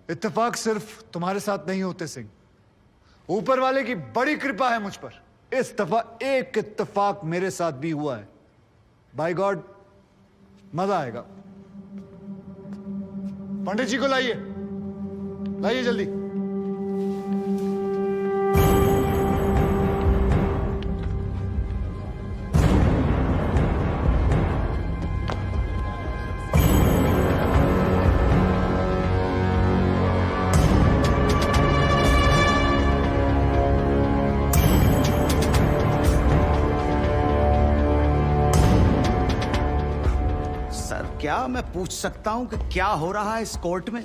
इत्तेफाक सिर्फ तुम्हारे साथ नहीं होते सिंह, ऊपर वाले की बड़ी कृपा है मुझ पर। इस दफा एक इत्तेफाक मेरे साथ भी हुआ है। बाय गॉड, मजा आएगा। पंडित जी को लाइए, लाइए जल्दी। क्या मैं पूछ सकता हूं कि क्या हो रहा है इस कोर्ट में?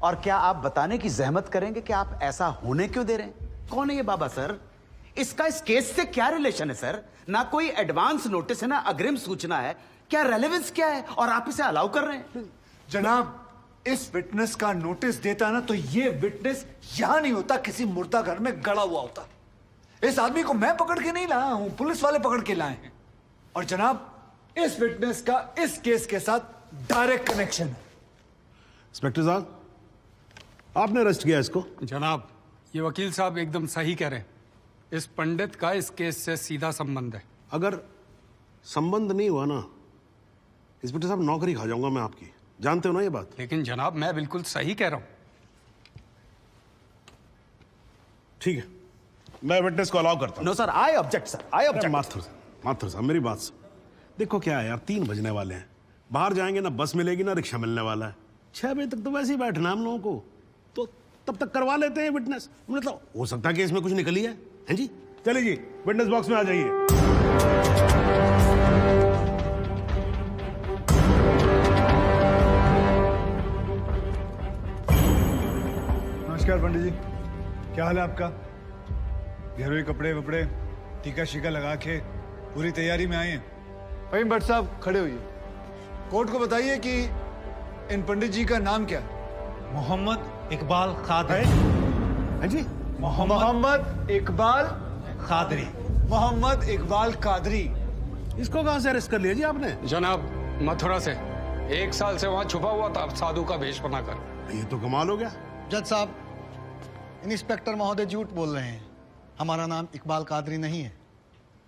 और क्या आप बताने की जहमत करेंगे कि आप ऐसा होने क्यों दे रहे हैं? कौन है ये बाबा सर? इसका इस केस से क्या रिलेशन है सर? ना कोई एडवांस नोटिस है, ना अग्रिम सूचना है। क्या रेलेवेंस क्या है और आप इसे अलाउ कर रहे हैं? जनाब, इस विटनेस का नोटिस देता ना तो ये विटनेस यहां नहीं होता, किसी मुर्दा घर में गड़ा हुआ होता। इस आदमी को मैं पकड़ के नहीं लाया हूं, पुलिस वाले पकड़ के लाए हैं। और जनाब, इस विटनेस का इस केस के साथ डायरेक्ट कनेक्शन है। इंस्पेक्टर साहब, आपने अरेस्ट किया इसको? जनाब, ये वकील साहब एकदम सही कह रहे हैं। इस पंडित का इस केस से सीधा संबंध है। अगर संबंध नहीं हुआ ना, इंस्पेक्टर साहब, नौकरी खा जाऊंगा मैं आपकी। जानते हो ना ये बात? लेकिन जनाब, मैं बिल्कुल सही कह रहा हूं। ठीक है, मैं विटनेस को अलाउ करता हूं। No sir, I object sir, I object. Mathur साहब, मेरी बात सुन। देखो क्या है यार, 3 बजने वाले हैं, बाहर जाएंगे ना बस मिलेगी ना रिक्शा मिलने वाला है। 6 बजे तक तो वैसे ही बैठना हम लोगों को, तो तब तक करवा लेते हैं विटनेस। मतलब हो सकता है कि इसमें कुछ निकली है जी? चलिए जी, विटनेस बॉक्स में आ जाइए। नमस्कार पंडित जी, क्या हाल है आपका? घरेलू कपड़े वपड़े टीका शीका लगा के पूरी तैयारी में आए हैं। भाई भट्ट साहब, खड़े होइए। कोर्ट को बताइए कि इन पंडित जी का नाम क्या है? मोहम्मद इकबाल कादरी। हाँ जी, मोहम्मद इकबाल कादरी। मोहम्मद इकबाल कादरी। इसको कहां से अरेस्ट कर लिया जी आपने? जनाब, मथुरा से 1 साल से वहां छुपा हुआ था, साधु का भेष बनाकर। ये तो कमाल हो गया। जज साहब, इंस्पेक्टर महोदय झूठ बोल रहे हैं। हमारा नाम इकबाल कादरी नहीं है,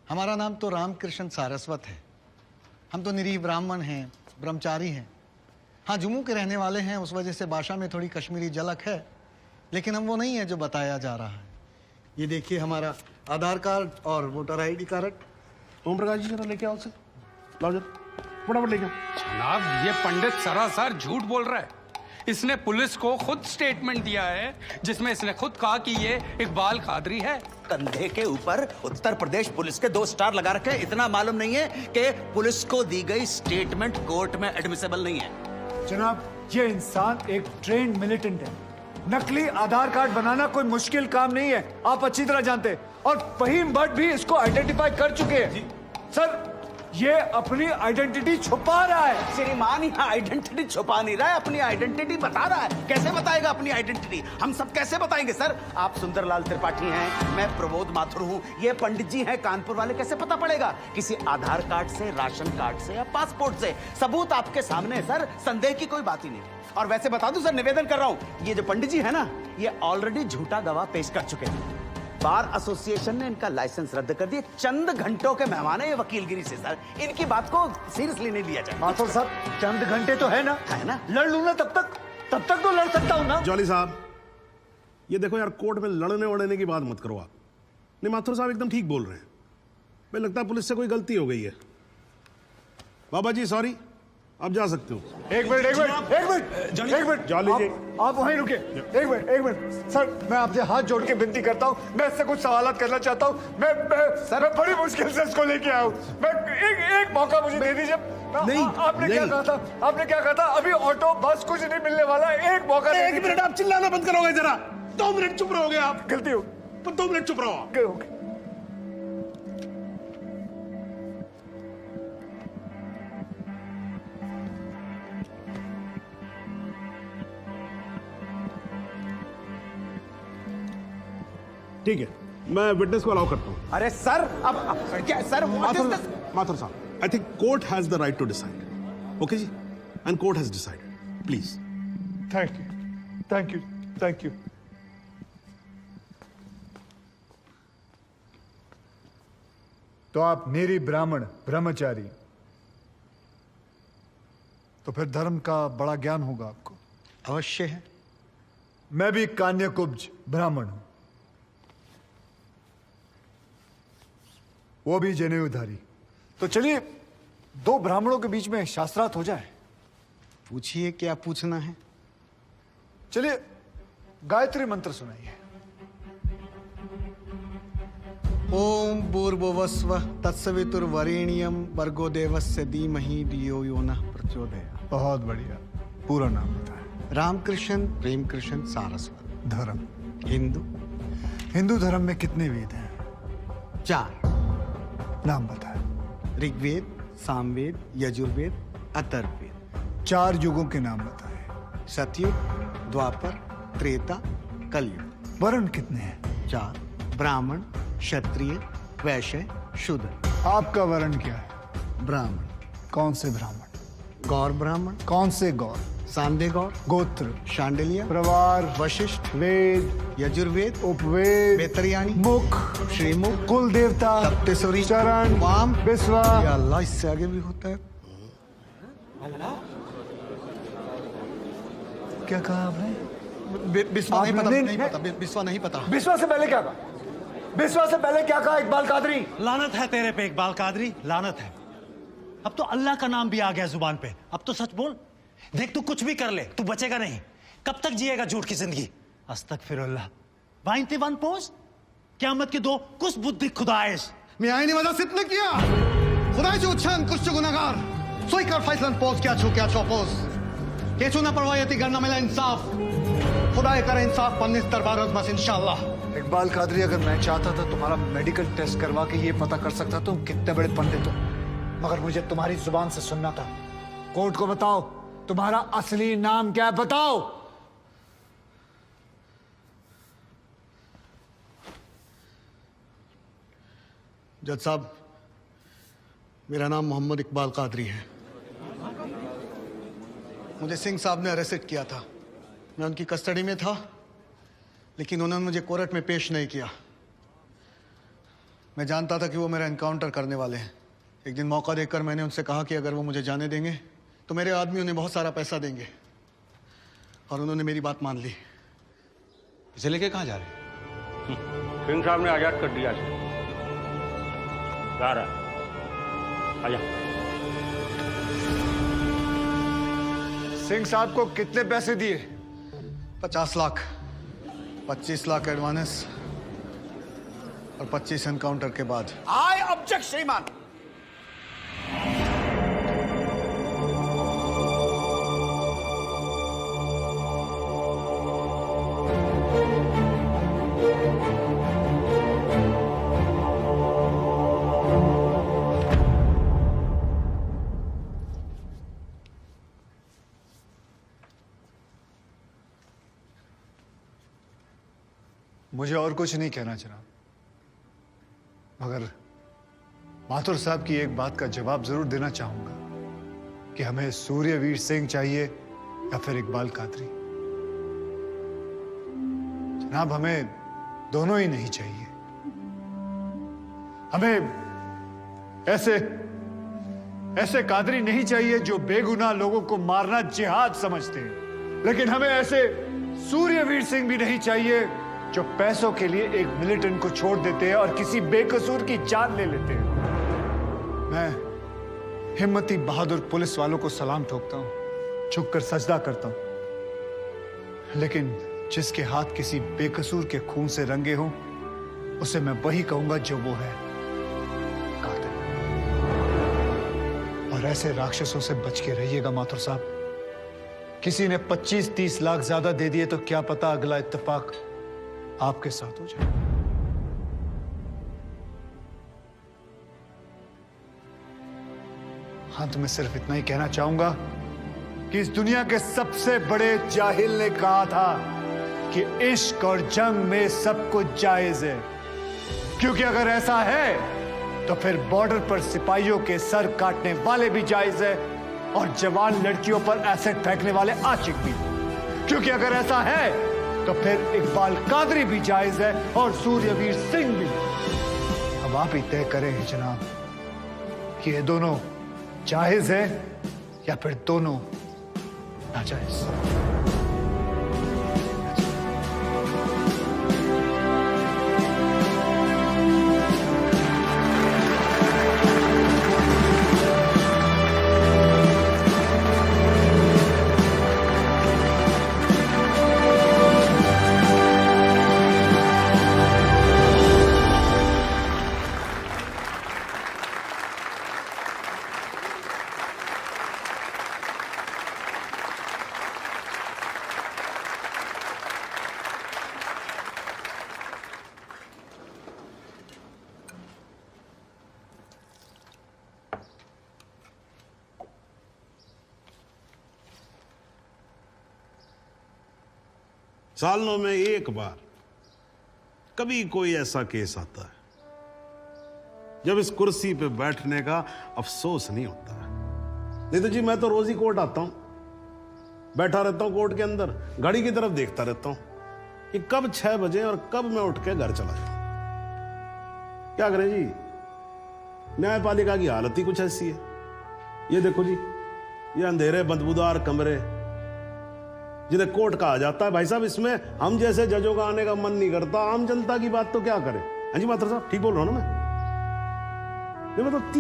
हमारा नाम तो रामकृष्ण सारस्वत है। हम तो निरीह ब्राह्मण हैं, ब्रह्मचारी हैं। हाँ, जम्मू के रहने वाले हैं, उस वजह से भाषा में थोड़ी कश्मीरी झलक है, लेकिन हम वो नहीं है जो बताया जा रहा है। ये देखिए हमारा आधार कार्ड और voter ID card. Om Prakash ji, जरा लेके आओ उसे, लाओ जरा, फटाफट लेके आओ। जनाब, ये पंडित सरासर झूठ बोल रहा है। इसने पुलिस को खुद स्टेटमेंट दिया है, जिसमें इसने खुद कहा कि ये इकबाल कादरी है। कंधे के ऊपर उत्तर प्रदेश पुलिस के 2 स्टार लगा रखे। इतना मालूम नहीं है कि पुलिस को दी गई स्टेटमेंट कोर्ट में एडमिसेबल नहीं है। जनाब, ये इंसान एक ट्रेन्ड मिलिटेंट है। नकली आधार कार्ड बनाना कोई मुश्किल काम नहीं है, आप अच्छी तरह जानते हैं। और फहीम भट्ट भी इसको आइडेंटिफाई कर चुके हैं। सर, ये अपनी आइडेंटिटी छुपा रहा है। श्रीमान, यहाँ आइडेंटिटी छुपा नहीं रहा है, अपनी आइडेंटिटी बता रहा है। कैसे बताएगा अपनी आइडेंटिटी? हम सब कैसे बताएंगे सर? आप सुंदरलाल त्रिपाठी हैं, मैं प्रमोद माथुर हूँ, ये पंडित जी हैं कानपुर वाले। कैसे पता पड़ेगा? किसी आधार कार्ड से, राशन कार्ड से या पासपोर्ट से। सबूत आपके सामने है सर, संदेह की कोई बात ही नहीं। और वैसे बता दूं सर, निवेदन कर रहा हूं, ये जो पंडित जी है ना, ये ऑलरेडी झूठा गवाह पेश कर चुके हैं। बार एसोसिएशन ने इनका लाइसेंस रद्द कर दिया। चंद घंटों के मेहमान है ये वकीलगिरी से सर, इनकी बात को सीरियसली नहीं लिया जाए। माथुर साहब, चंद घंटे तो है ना, लड़ लूं ना तब तक तो लड़ सकता हूं ना। जॉली साहब, ये देखो यार, कोर्ट में लड़ने वड़ने की बात मत करो आप। नहीं, माथुर साहब एकदम ठीक बोल रहे हैं। मुझे लगता है पुलिस से कोई गलती हो गई है। बाबा जी सॉरी, आप जा सकते हो। एक मिनट जॉली जी, आप वहीं रुके। एक मिनट सर, मैं आपसे हाथ जोड़ के विनती करता हूँ, मैं इससे कुछ सवालात करना चाहता हूँ। मैं बड़ी मुश्किल से इसको लेके आया हूँ। मैं एक मौका मुझे दे दीजिए। आपने क्या कहा था? अभी ऑटो बस कुछ नहीं मिलने वाला, एक मौका। 1 मिनट, आप चिल्लाना बंद करोगे जरा? 2 मिनट चुप रहोगे आप? गलती हो, 2 मिनट चुप रहो। ठीक है, मैं विटनेस को अलाउ करता हूं। अरे सर, अब क्या सर? माथुर साहब, I think court has the right to decide. Okay जी, and court has decided. Please. Thank you. Thank you, thank you. तो आप निरी ब्राह्मण ब्रह्मचारी, तो फिर धर्म का बड़ा ज्ञान होगा आपको। अवश्य है। मैं भी कान्यकुब्ज ब्राह्मण हूं, वो भी जनेऊधारी। तो चलिए दो ब्राह्मणों के बीच में शास्त्रार्थ हो जाए। पूछिए, क्या पूछना है? चलिए गायत्री मंत्र सुनाइए। ओम भूर्भुवस्व तत्सवितुर्वरेण्यम भर्गो देवस्य धीमहि धियो यो नः प्रचोदयात्। बहुत बढ़िया, पूरा नाम बताएं। रामकृष्ण प्रेमकृष्ण सारस्वत। धर्म? हिंदू। हिंदू धर्म में कितने वेद हैं? 4। नाम बताएं। ऋग्वेद, सामवेद, यजुर्वेद, अथर्ववेद। 4 युगों के नाम बताएं। सतयुग, द्वापर, त्रेता, कलयुग। वर्ण कितने हैं? 4। ब्राह्मण, क्षत्रिय, वैश्य, शूद्र। आपका वर्ण क्या है? ब्राह्मण। कौन से ब्राह्मण? गौर ब्राह्मण। कौन से गौर? सांदे गौर। गोत्र? शांडिल्य। प्रवार? वशिष्ठ। वेद? यजुर्वेद। उपवेद? बेतरियाणी। मुख? श्रीमुख। कुल देवता? सप्तसुरी। चरण? वाम। बिस्वा? या अल्लाह, इससे आगे भी होता है। क्या कहा आपने? बिस्वा नहीं पता, आपने- नहीं पता, बिस्वा नहीं पता। बिस्वा से पहले क्या कहा? बिस्वा से पहले क्या कहा इकबाल कादरी? लानत है तेरे पे इकबाल कादरी, लानत है। अब तो अल्लाह का नाम भी आ गया जुबान पे। अब तो सच बोल। देख, तू कुछ भी कर ले, तू बचेगा नहीं। कब तक जिएगा झूठ की जिंदगी? अस्तगफिरुल्लाह। 91 पोस्ट क़यामत के 2 कुछ बुद्धि खुदाइश। मी आईने वजह सिद्ध किया खुदायचे उच्चारण कुछ गुनाहगार सोईकर फैसलन पोज क्या छो पोज केचू ना परवायती करना मिला इंसाफ खुदा करे इंसाफ पन्नीस दरबार बस इंशाल्लाह। इकबाल कादरी, अगर मैं चाहता था तुम्हारा मेडिकल टेस्ट करवा के ये पता कर सकता तुम कितने बड़े पंडित हो, मगर मुझे तुम्हारी जुबान से सुनना था। कोर्ट को बताओ तुम्हारा असली नाम क्या है, बताओ। जज साहब, मेरा नाम मोहम्मद इकबाल कादरी है। मुझे सिंह साहब ने अरेस्ट किया था। मैं उनकी कस्टडी में था, लेकिन उन्होंने मुझे कोर्ट में पेश नहीं किया। मैं जानता था कि वो मेरा एनकाउंटर करने वाले हैं। एक दिन मौका देखकर मैंने उनसे कहा कि अगर वो मुझे जाने देंगे तो मेरे आदमी उन्हें बहुत सारा पैसा देंगे, और उन्होंने मेरी बात मान ली। इसे लेके कहाँ जा रहे हैं? सिंह साहब ने आजाद कर दिया इसे। जा रहा है, आजा। सिंह साहब को कितने पैसे दिए? 50 लाख, 25 लाख एडवांस और 25 एनकाउंटर के बाद। आई ऑब्जेक्ट श्रीमान। मुझे और कुछ नहीं कहना जनाब, मगर माथुर साहब की एक बात का जवाब जरूर देना चाहूंगा कि हमें सूर्यवीर सिंह चाहिए या फिर इकबाल कादरी। जनाब, हमें दोनों ही नहीं चाहिए। हमें ऐसे कादरी नहीं चाहिए जो बेगुनाह लोगों को मारना जिहाद समझते हैं, लेकिन हमें ऐसे सूर्यवीर सिंह भी नहीं चाहिए जो पैसों के लिए एक मिलिटेंट को छोड़ देते हैं और किसी बेकसूर की जान ले लेते हैं। मैं हिम्मती बहादुर पुलिस वालों को सलाम ठोकता हूं, झुककर सजदा करता हूं, लेकिन जिसके हाथ किसी बेकसूर के खून से रंगे हों, उसे मैं वही कहूंगा जो वो है, कातिल। और ऐसे राक्षसों से बच के रहिएगा माथुर साहब। किसी ने 25-30 लाख ज्यादा दे दिए तो क्या पता अगला इत्तेफाक आपके साथ हो जाए। अंत में सिर्फ इतना ही कहना चाहूंगा कि इस दुनिया के सबसे बड़े जाहिल ने कहा था कि इश्क और जंग में सब कुछ जायज है, क्योंकि अगर ऐसा है तो फिर बॉर्डर पर सिपाहियों के सर काटने वाले भी जायज है और जवान लड़कियों पर एसिड फेंकने वाले आशिक भी। क्योंकि अगर ऐसा है तो फिर इकबाल कादरी भी जायज है और सूर्यवीर सिंह भी। अब आप ही तय करें जनाब कि ये दोनों जायज है या फिर दोनों नाजायज। सालों में एक बार कभी कोई ऐसा केस आता है जब इस कुर्सी पे बैठने का अफसोस नहीं होता है। नहीं तो जी मैं तो रोज ही कोर्ट आता हूं, बैठा रहता हूं कोर्ट के अंदर, घड़ी की तरफ देखता रहता हूं कि कब 6 बजे और कब मैं उठ के घर चला जाऊं। क्या करें जी, न्यायपालिका की हालत ही कुछ ऐसी है। ये देखो जी, ये अंधेरे बदबूदार कमरे जिन्हें कोर्ट कहा जाता है, भाई साहब इसमें हम जैसे जजों का आने का मन नहीं करता। आम जनता की बात तो क्या करें। हाँ जी मात्र साहब ठीक बोल रहा हूं ना मैं मतलब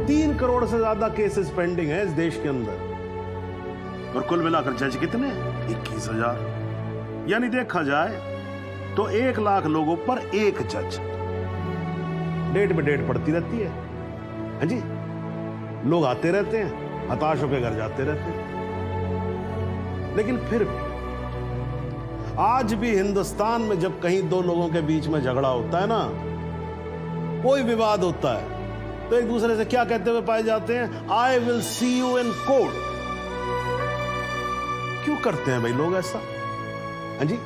3 करोड़ से ज्यादा केसेस पेंडिंग है इस देश के अंदर और कुल मिलाकर जज कितने 21,000। यानी देखा जाए तो 1 लाख लोगों पर एक जज। डेट पे डेट पड़ती रहती है। हाँ जी, लोग आते रहते हैं, हताश होकर घर जाते रहते हैं। लेकिन फिर भी आज भी हिंदुस्तान में जब कहीं 2 लोगों के बीच में झगड़ा होता है ना, कोई विवाद होता है, तो एक दूसरे से क्या कहते हुए पाए जाते हैं, I will see you in court. क्यों करते हैं भाई लोग ऐसा? हाँ जी,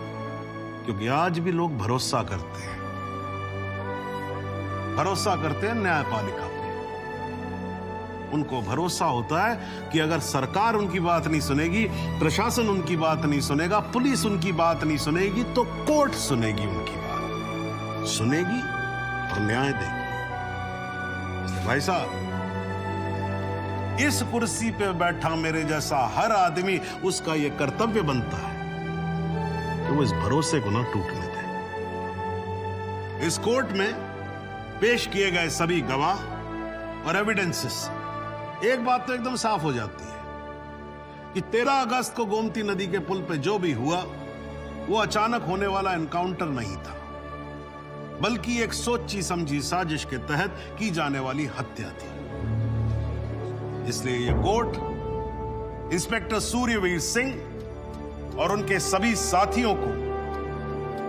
क्योंकि आज भी लोग भरोसा करते हैं न्यायपालिका पे। उनको भरोसा होता है कि अगर सरकार उनकी बात नहीं सुनेगी, प्रशासन उनकी बात नहीं सुनेगा, पुलिस उनकी बात नहीं सुनेगी, तो कोर्ट सुनेगी, उनकी बात सुनेगी और न्याय देगी। भाई साहब, इस कुर्सी पे बैठा मेरे जैसा हर आदमी, उसका यह कर्तव्य बनता है कि वो इस भरोसे को ना टूटने दे। इस कोर्ट में पेश किए गए सभी गवाह और एविडेंसेस, एक बात तो एकदम साफ हो जाती है कि 13 अगस्त को गोमती नदी के पुल पे जो भी हुआ वो अचानक होने वाला एनकाउंटर नहीं था, बल्कि एक सोची समझी साजिश के तहत की जाने वाली हत्या थी। इसलिए ये कोर्ट इंस्पेक्टर सूर्यवीर सिंह और उनके सभी साथियों को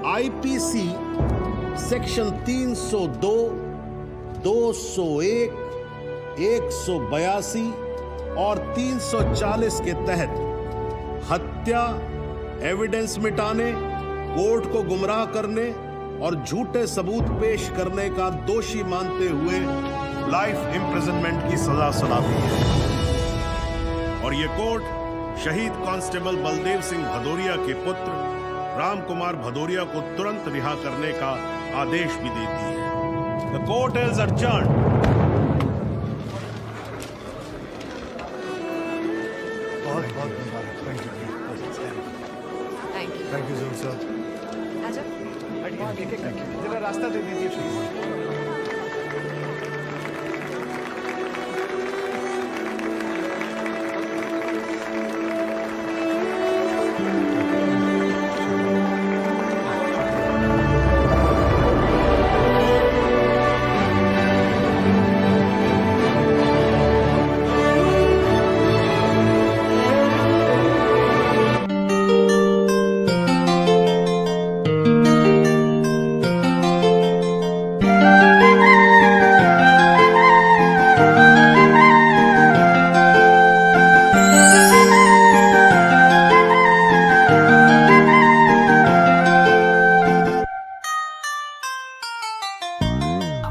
आईपीसी सेक्शन 302, 201, 182 और 340 के तहत हत्या, एविडेंस मिटाने, कोर्ट को गुमराह करने और झूठे सबूत पेश करने का दोषी मानते हुए लाइफ इम्प्रिजनमेंट की सजा सुनाती है। और यह कोर्ट शहीद कांस्टेबल बलदेव सिंह भदौरिया के पुत्र राम कुमार भदौरिया को तुरंत रिहा करने का आदेश भी देती है। The court is adjourned। बहुत मुबारक। Thank you sir. जरा रास्ता दे दीजिए प्लीज।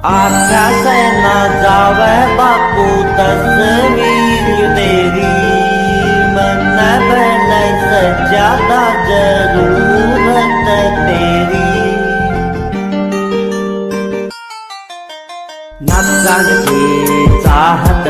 आख्या से ना जावे बापू तस्वीर तेरी मन बन ज्यादा जरूरत तेरी न जान की चाहत